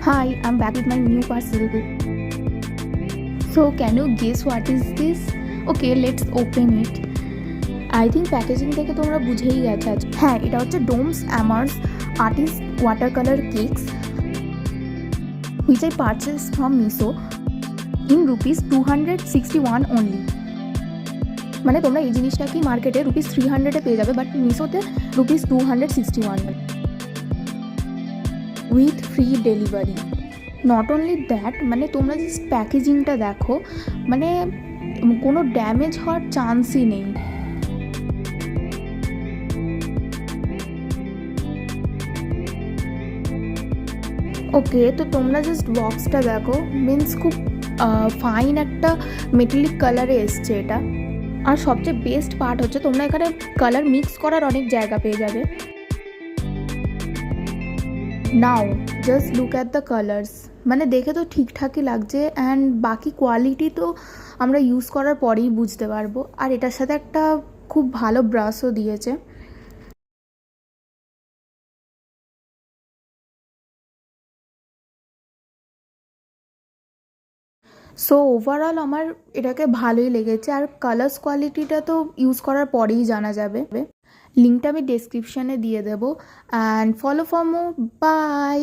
Hi, I'm back with my new parcel. So, can you guess what is this? Okay, let's open it. I think packaging থেকে তোমরা বুঝেই গেছো। হ্যাঁ, এটা হচ্ছে ডোমস অ্যামার্স artist water colour cakes which I purchased from Miso in rupees 261 only. মানে তোমরা এই জিনিসটা কি মার্কেটে রুপিস 300-এ পেয়ে যাবে, বাট মিশোতে rupees 261 with free delivery. Not only that, মানে তোমরা জাস্ট প্যাকেজিংটা দেখো, মানে কোনো ড্যামেজ হওয়ার চান্সই নেই। ওকে, তো তোমরা জাস্ট বক্সটা দেখো, মিন্স খুব ফাইন একটা মেটালিক কালারে এসছে এটা। আর সবচেয়ে বেস্ট পার্ট হচ্ছে তোমরা এখানে কালার মিক্স করার অনেক জায়গা পেয়ে যাবে। Now just look at the colours, মানে দেখে তো ঠিকঠাকই লাগছে, অ্যান্ড বাকি কোয়ালিটি তো আমরা ইউজ করার পরেই বুঝতে পারবো। আর এটার সাথে একটা খুব ভালো ব্রাশও দিয়েছে। সো ওভারঅল আমার এটাকে ভালোই লেগেছে, আর কালার্স কোয়ালিটিটা তো ইউজ করার পরেই জানা যাবে। লিঙ্কটা আমি ডেসক্রিপশানে দিয়ে দেবো, and follow for more. By.